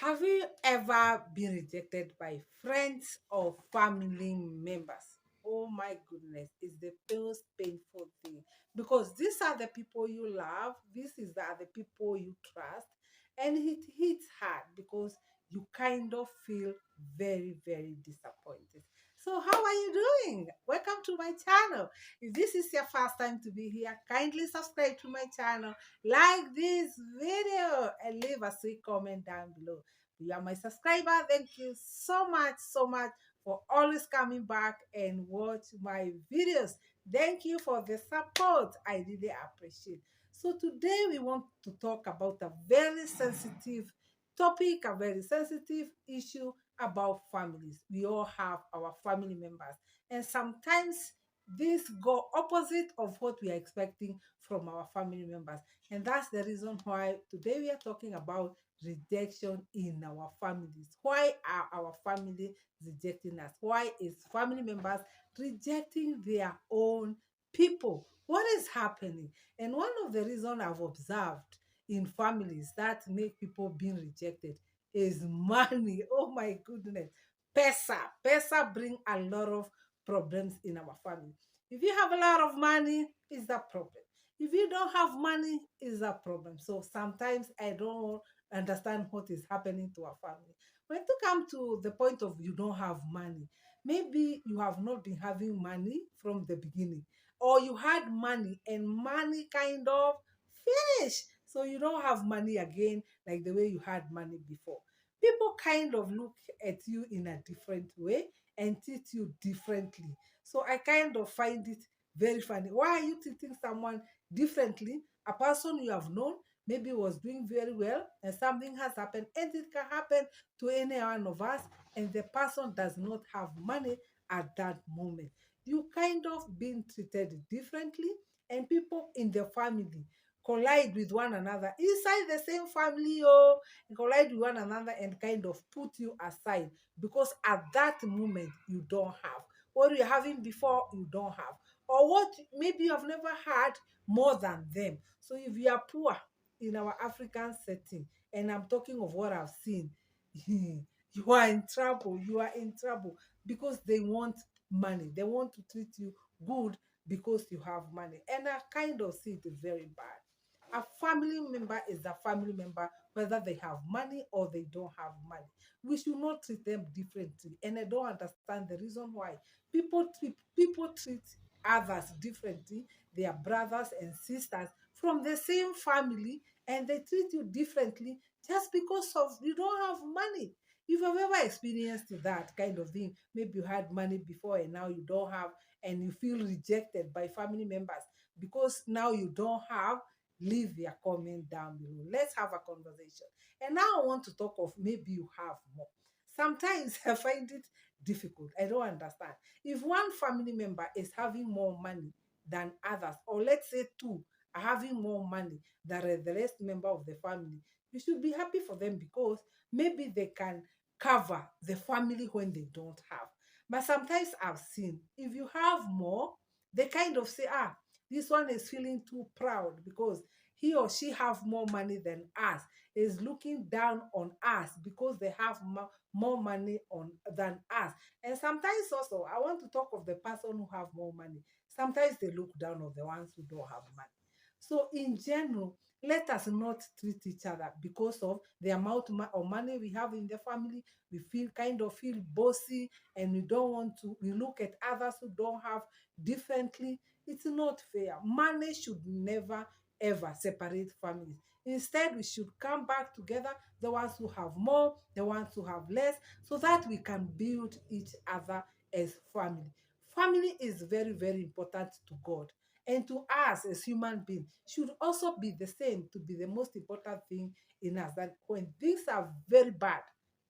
Have you ever been rejected by friends or family members? Oh my goodness, it's the most painful thing because these are the people you love, are the people you trust, and it hits hard because you kind of feel very, very disappointed. So, how are you doing? Welcome to my channel. If this is your first time to be here, kindly subscribe to my channel, like this video, and leave a sweet comment down below. You are my subscriber. Thank you so much for always coming back and watch my videos. Thank you for the support. I really appreciate. So today we want to talk about a very sensitive topic, a very sensitive issue about families. We all have our family members, and sometimes these go opposite of what we are expecting from our family members. And that's the reason why today we are talking about rejection in our families. Why are our family rejecting us? Why is family members rejecting their own people? What is happening? And one of the reasons I've observed in families that make people being rejected is money. Oh my goodness. Pesa bring a lot of problems in our family. If you have a lot of money, is a problem. If you don't have money, is a problem. So sometimes I don't understand what is happening to our family. When to come to the point of you don't have money, maybe you have not been having money from the beginning, or you had money and money kind of finished. So you don't have money again like the way you had money before. People kind of look at you in a different way and treat you differently. So I kind of find it very funny. Why are you treating someone differently? A person you have known maybe was doing very well and something has happened, and it can happen to any one of us, and the person does not have money at that moment. You kind of being treated differently, and people in the family collide with one another inside the same family, collide with one another and kind of put you aside because at that moment you don't have what you're having before, you don't have, or what maybe you have never had more than them. So if you are poor in our African setting, and I'm talking of what I've seen, you are in trouble. You are in trouble because they want money. They want to treat you good because you have money. And I kind of see it very bad. A family member is a family member, whether they have money or they don't have money. We should not treat them differently. And I don't understand the reason why people treat others differently, their brothers and sisters from the same family, and they treat you differently just because of you don't have money. If you've ever experienced that kind of thing, maybe you had money before and now you don't have, and you feel rejected by family members because now you don't have, leave your comment down below. Let's have a conversation. And now I want to talk of maybe you have more. Sometimes I find it difficult. I don't understand. If one family member is having more money than others, or let's say two are having more money than the rest member of the family, you should be happy for them because maybe they can cover the family when they don't have. But sometimes I've seen if you have more, they kind of say, this one is feeling too proud because he or she have more money than us, is looking down on us because they have more money than us. And sometimes also I want to talk of the person who have more money. Sometimes they look down on the ones who don't have money. So in general, let us not treat each other because of the amount of money we have in the family. We feel bossy, and we don't want to. We look at others who don't have differently. It's not fair. Money should never ever separate families. Instead, we should come back together, the ones who have more, the ones who have less, so that we can build each other as family. Family is very, very important to God. And to us as human beings should also be the same, to be the most important thing in us. That when things are very bad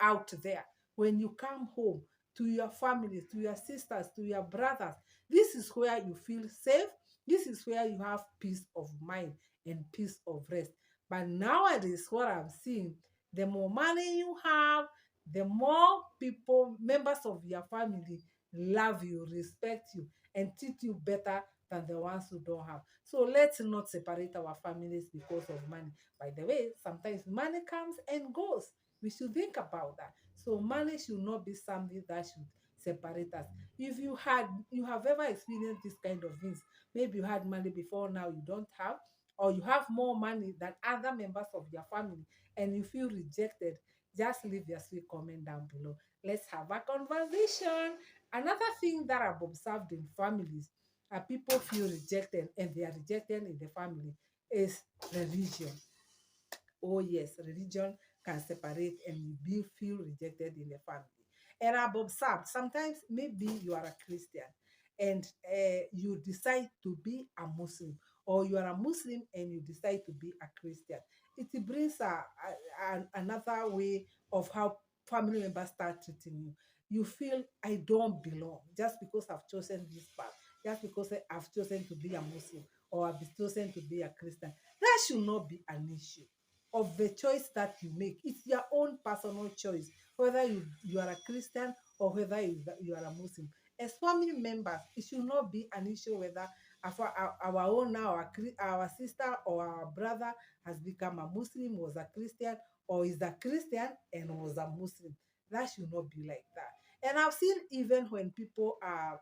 out there, when you come home to your family, to your sisters, to your brothers, this is where you feel safe. This is where you have peace of mind and peace of rest. But nowadays, what I'm seeing, the more money you have, the more people, members of your family, love you, respect you, and treat you better than the ones who don't have. So let's not separate our families because of money. By the way, sometimes money comes and goes. We should think about that. So money should not be something that should separate us. If you have ever experienced this kind of things, maybe you had money before, now you don't have, or you have more money than other members of your family and you feel rejected, just leave your sweet comment down below. Let's have a conversation. Another thing that I've observed in families are people feel rejected and they are rejected in the family is religion. Oh, yes, religion can separate and you feel rejected in the family. And I've observed sometimes maybe you are a Christian and you decide to be a Muslim, or you are a Muslim and you decide to be a Christian. It brings another way of how family members start treating you. You feel I don't belong just because I've chosen this path, just because I've chosen to be a Muslim or I've chosen to be a Christian. That should not be an issue of the choice that you make. It's your own personal choice, whether you are a Christian or whether you are a Muslim. As family members, it should not be an issue whether our own now, our sister or our brother has become a Muslim, was a Christian, or is a Christian and was a Muslim. That should not be like that. And I've seen even when people are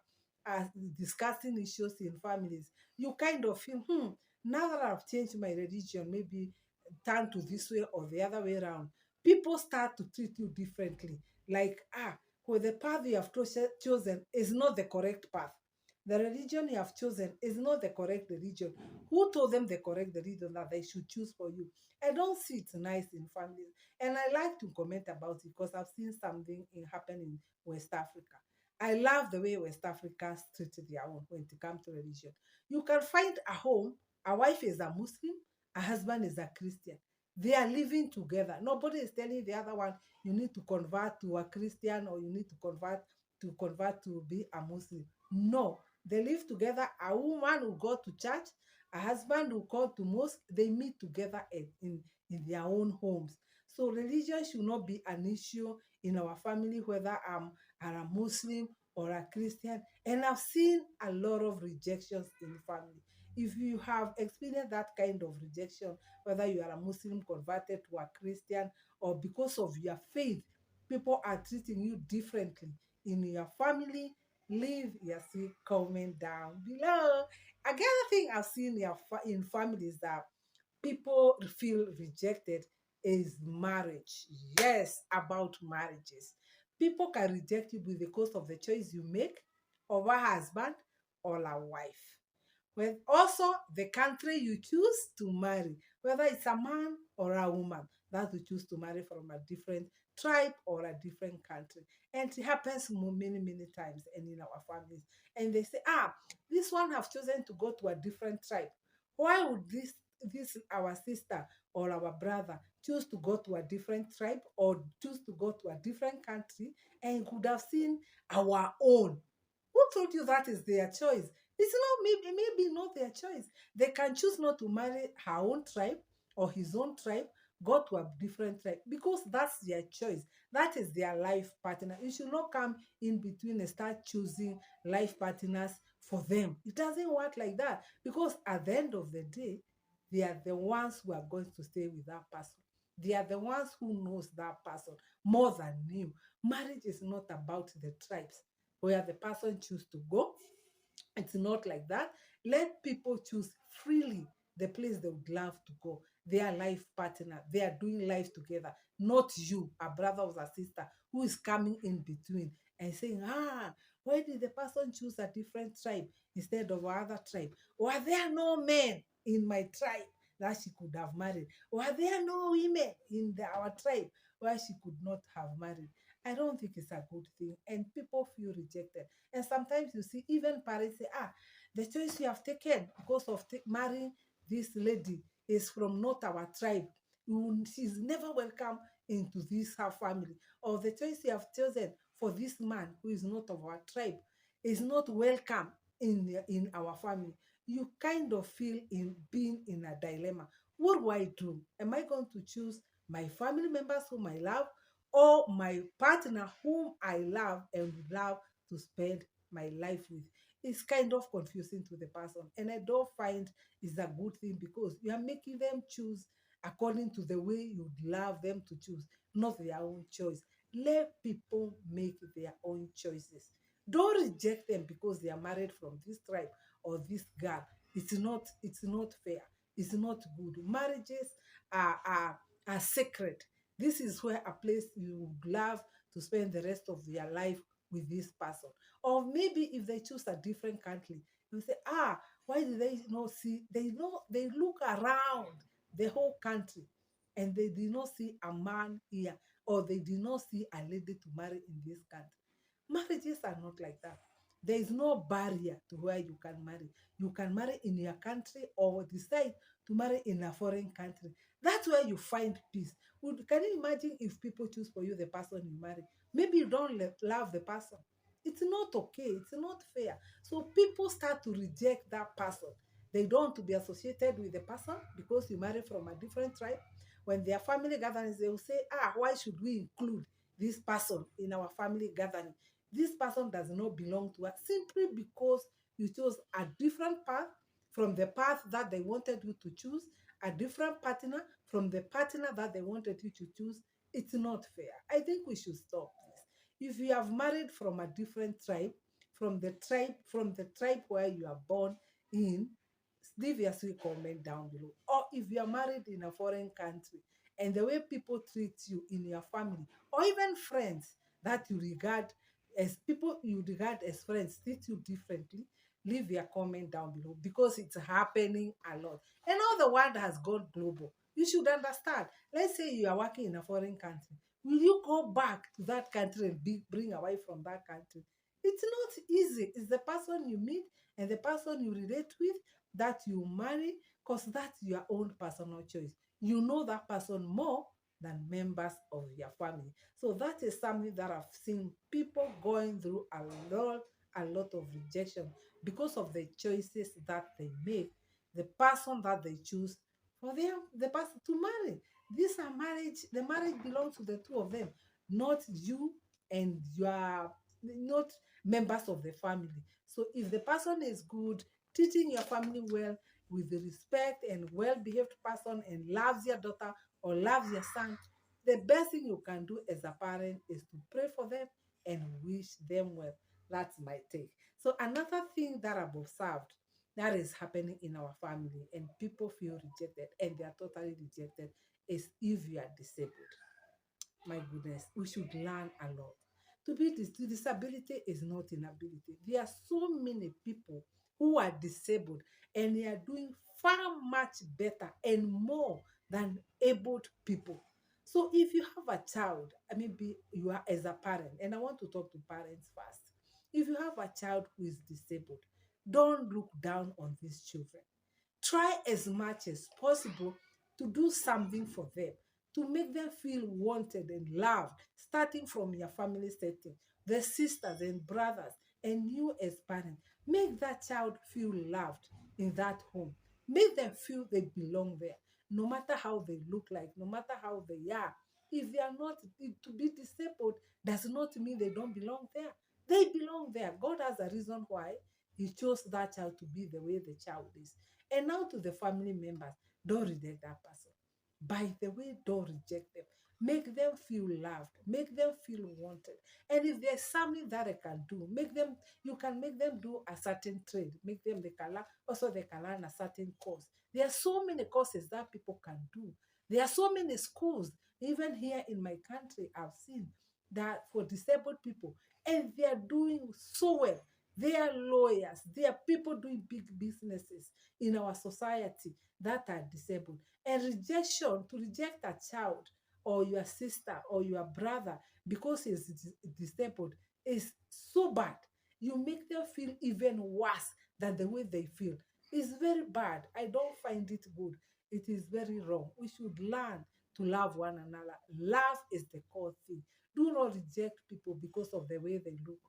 discussing issues in families, you kind of feel, now that I've changed my religion, maybe turn to this way or the other way around, people start to treat you differently. Like, well, the path you have chosen is not the correct path. The religion you have chosen is not the correct religion. Who told them the correct religion that they should choose for you? I don't see it nice in families. And I like to comment about it because I've seen something happen in West Africa. I love the way West Africans treat their own when it comes to religion. You can find a home, a wife is a Muslim, a husband is a Christian. They are living together. Nobody is telling the other one, you need to convert to a Christian or you need to convert to be a Muslim. No, they live together. A woman will go to church, a husband will go to mosque. They meet together in their own homes. So religion should not be an issue in our family, whether I'm a Muslim or a Christian. And I've seen a lot of rejections in family. If you have experienced that kind of rejection, whether you are a Muslim converted to a Christian or because of your faith, people are treating you differently in your family, leave your comment down below. Another thing I've seen in families that people feel rejected is marriage. Yes, about marriages. People can reject you because of the choice you make of a husband or a wife. Well, also the country you choose to marry, whether it's a man or a woman that you choose to marry from a different tribe or a different country. And it happens many, many times and in our families. And they say, this one have chosen to go to a different tribe. Why would this our sister or our brother choose to go to a different tribe or choose to go to a different country and could have seen our own? Who told you that is their choice? It's not, maybe not their choice. They can choose not to marry her own tribe or his own tribe, go to a different tribe because that's their choice. That is their life partner. You should not come in between and start choosing life partners for them. It doesn't work like that because at the end of the day, they are the ones who are going to stay with that person. They are the ones who knows that person more than you. Marriage is not about the tribes where the person choose to go. It's not like that. Let people choose freely the place they would love to go. Their life partner. They are doing life together. Not you, a brother or a sister, who is coming in between and saying, why did the person choose a different tribe instead of other tribe? Were there no men in my tribe that she could have married? Were there no women in our tribe where she could not have married? I don't think it's a good thing. And people feel rejected. And sometimes you see even parents say, the choice you have taken because of marrying this lady is from not our tribe. She's never welcome into this her family. Or the choice you have chosen for this man who is not of our tribe is not welcome in our family. You kind of feel in being in a dilemma. What do I do? Am I going to choose my family members whom I love or my partner whom I love and would love to spend my life with? It's kind of confusing to the person, and I don't find it's a good thing because you are making them choose according to the way you'd love them to choose, not their own choice. Let people make their own choices. Don't reject them because they are married from this tribe or this girl. It's not fair. It's not good. Marriages are sacred. This is where a place you would love to spend the rest of your life with this person. Or maybe if they choose a different country, you say, why do they not see? They look around the whole country and they did not see a man here, or they did not see a lady to marry in this country. Marriages are not like that. There is no barrier to where you can marry. You can marry in your country or decide to marry in a foreign country. That's where you find peace. Can you imagine if people choose for you the person you marry? Maybe you don't love the person. It's not okay. It's not fair. So people start to reject that person. They don't want to be associated with the person because you marry from a different tribe. When their family gatherings, they will say, why should we include this person in our family gathering? This person does not belong to us simply because you chose a different path from the path that they wanted you to choose, a different partner from the partner that they wanted you to choose. It's not fair. I think we should stop this. If you have married from a different tribe, from the tribe where you are born in, leave your sweet comment down below. Or if you are married in a foreign country and the way people treat you in your family or even friends that you regard as friends treat you differently, leave your comment down below because it's happening a lot. And now the world has gone global. You should understand. Let's say you are working in a foreign country. Will you go back to that country and bring a wife from that country? It's not easy. It's the person you meet and the person you relate with that you marry, because that's your own personal choice. You know that person more than members of your family. So that is something that I've seen people going through a lot of rejection because of the choices that they make, the person that they choose for them, the person to marry. The marriage belongs to the two of them, not you and you are not members of the family. So if the person is good, treating your family well, with the respect and well-behaved person, and loves your daughter or loves your son, the best thing you can do as a parent is to pray for them and wish them well. That's my take. So another thing that I've observed that is happening in our family and people feel rejected and they are totally rejected is if you are disabled. My goodness, we should learn a lot. Disability is not inability. There are so many people who are disabled and they are doing far much better and more than abled people. So if you have a child, maybe you are as a parent, and I want to talk to parents first. If you have a child who is disabled, don't look down on these children. Try as much as possible to do something for them, to make them feel wanted and loved, starting from your family setting, the sisters and brothers, and you as parents. Make that child feel loved in that home. Make them feel they belong there, no matter how they look like, no matter how they are. If they are not to be disabled, does not mean they don't belong there. They belong there. God has a reason why He chose that child to be the way the child is. And now to the family members, don't reject that person. By the way, don't reject them. Make them feel loved. Make them feel wanted. And if there's something that I can do, you can make them do a certain trade. Make them, they can learn a certain course. There are so many courses that people can do. There are so many schools, even here in my country, I've seen that for disabled people, and they are doing so well. They are lawyers. They are people doing big businesses in our society that are disabled. And to reject a child or your sister or your brother because he's disabled is so bad. You make them feel even worse than the way they feel. It's very bad. I don't find it good. It is very wrong. We should learn to love one another. Love is the core thing. Do not reject people because of the way they look.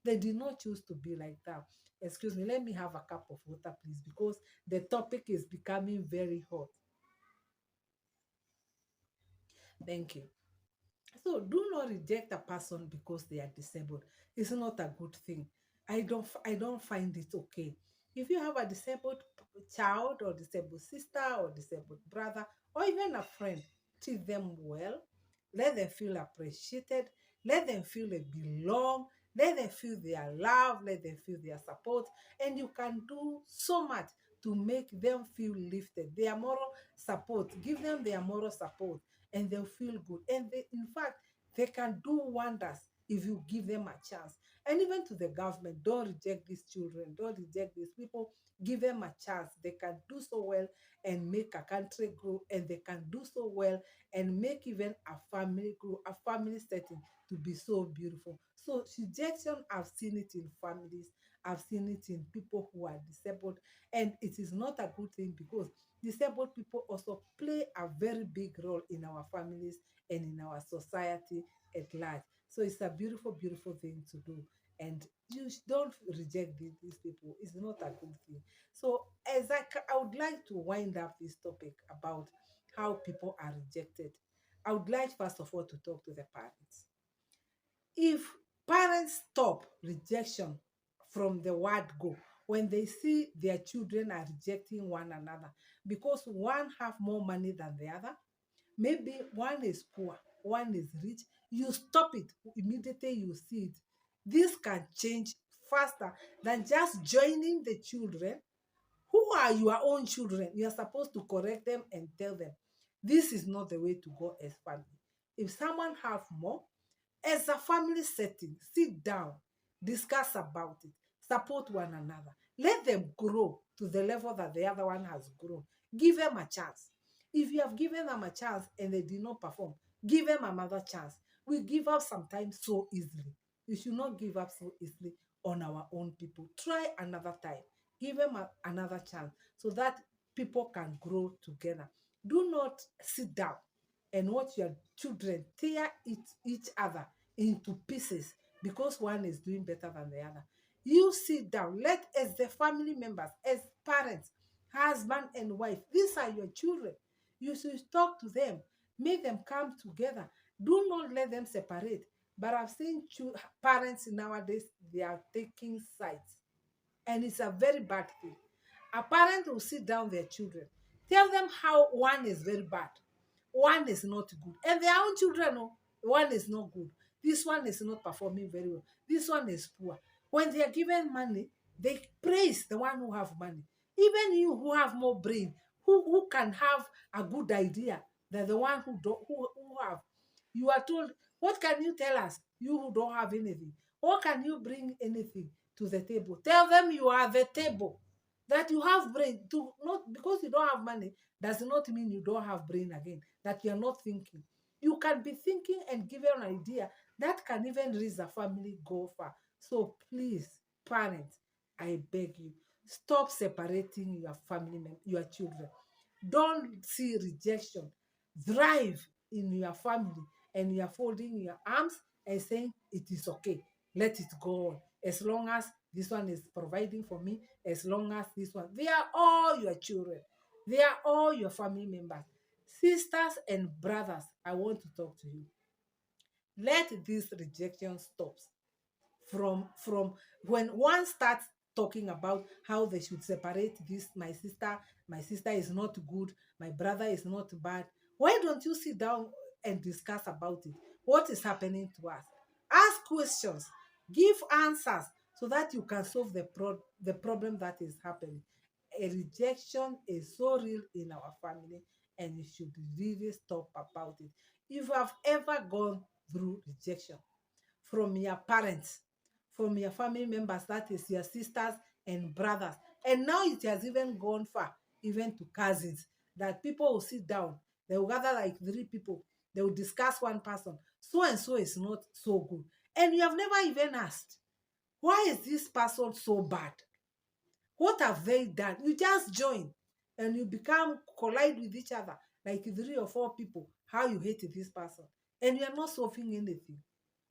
They did not choose to be like that. Excuse me, let me have a cup of water, please, because the topic is becoming very hot. Thank you. So do not reject a person because they are disabled. It's not a good thing. I don't find it okay. If you have a disabled child or disabled sister or disabled brother or even a friend, treat them well. Let them feel appreciated. Let them feel they belong. Let them feel they are loved. Let them feel they are support. And you can do so much to make them feel lifted. Their moral support. Give them their moral support and they'll feel good. And they, in fact, they can do wonders if you give them a chance. And even to the government, don't reject these children. Don't reject these people. Give them a chance. They can do so well and make a country grow. And they can do so well and make even a family grow, a family setting to be so beautiful. So rejection, I've seen it in families, I've seen it in people who are disabled, and it is not a good thing because disabled people also play a very big role in our families and in our society at large. So it's a beautiful, beautiful thing to do. And don't reject these people. It's not a good thing. So, I would like to wind up this topic about how people are rejected. I would like, first of all, to talk to the parents. If parents stop rejection from the word go, when they see their children are rejecting one another because one have more money than the other, maybe one is poor, one is rich, you stop it immediately you see it. This can change faster than just joining the children who are your own children. You are supposed to correct them and tell them this is not the way to go as family. If someone have more, as a family setting, sit down, discuss about it, support one another. Let them grow to the level that the other one has grown. Give them a chance. If you have given them a chance and they did not perform, give them another chance. We give up sometimes so easily. We should not give up so easily on our own people. Try another time. Give them another chance so that people can grow together. Do not sit down and watch your children tear each other into pieces because one is doing better than the other. You sit down, let as the family members, as parents, husband and wife, these are your children. You should talk to them, make them come together. Do not let them separate. But I've seen parents nowadays, they are taking sides, and it's a very bad thing. A parent will sit down their children, tell them how one is very bad, one is not good, and their own children know one is not good, this one is not performing very well, this one is poor. When they are given money, they praise the one who have money. Even you who have more brain, who can have a good idea than the one who don't who have. You are told, what can you tell us, you who don't have anything? What can you bring anything to the table? Tell them you are the table, that you have brain. To not because you don't have money does not mean you don't have brain again, that you are not thinking. You can be thinking and give an idea that can even raise a family go far. So please, parents, I beg you, stop separating your your children. Don't see rejection. Thrive in your family, and you are folding your arms and saying it is okay. Let it go on. As long as this one is providing for me, as long as this one, they are all your children. They are all your family members. Sisters and brothers, I want to talk to you. Let this rejection stop from when one starts talking about how they should separate this. My sister is not good, my brother is not bad. Why don't you sit down and discuss about it? What is happening to us? Ask questions, give answers, so that you can solve the problem that is happening. A rejection is so real in our family, and you should really stop about it. If you have ever gone through rejection from your parents, from your family members, that is your sisters and brothers. And now it has even gone far, even to cousins, that people will sit down, they will gather like three people, they will discuss one person. So and so is not so good. And you have never even asked, why is this person so bad? What have they done? You just join and you become collide with each other like three or four people, how you hate this person. And you are not solving anything.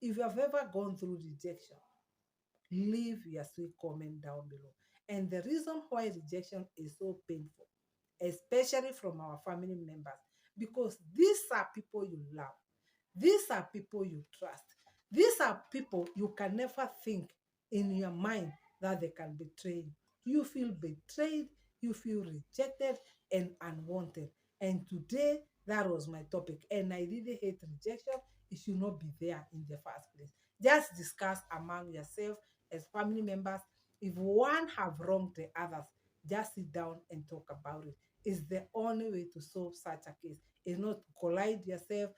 If you have ever gone through rejection, leave your sweet comment down below. And the reason why rejection is so painful, especially from our family members, because these are people you love, these are people you trust, these are people you can never think in your mind that they can betray you. You feel betrayed, you feel rejected and unwanted. And today, That was my topic. And I really hate rejection. It should not be there in the first place. Just discuss among yourself as family members. If one have wronged the others, just sit down and talk about it. It's the only way to solve such a case. It's not to collide yourself,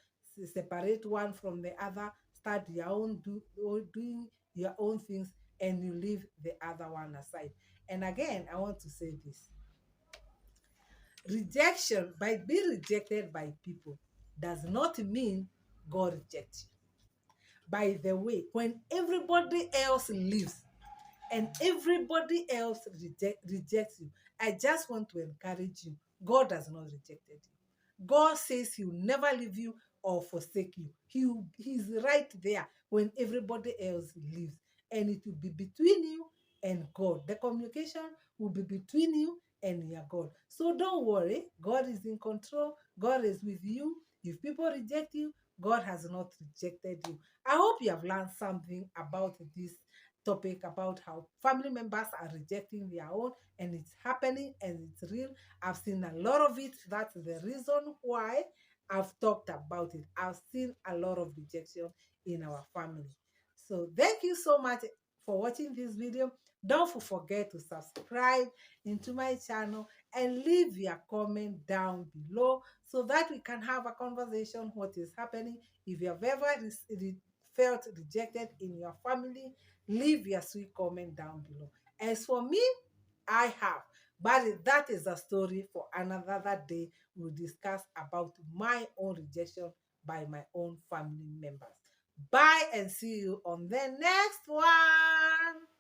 separate one from the other, start your own doing your own things, and you leave the other one aside. And again, I want to say this: rejection, by being rejected by people, does not mean God rejects you. By the way, when everybody else leaves and everybody else rejects you, I just want to encourage you. God has not rejected you. God says He will never leave you or forsake you. He's right there when everybody else leaves. And it will be between you and God. The communication will be between you and your God. So don't worry. God is in control. God is with you. If people reject you, God has not rejected you. I hope you have learned something about this topic, about how family members are rejecting their own, and it's happening and it's real. I've seen a lot of it. That's the reason why I've talked about it. I've seen a lot of rejection in our family. So thank you so much for watching this video. Don't forget to subscribe into my channel and leave your comment down below so that we can have a conversation what is happening. If you have ever felt rejected in your family, leave your sweet comment down below. As for me, I have, but that is a story for another day. We'll discuss about my own rejection by my own family members. Bye and see you on the next one.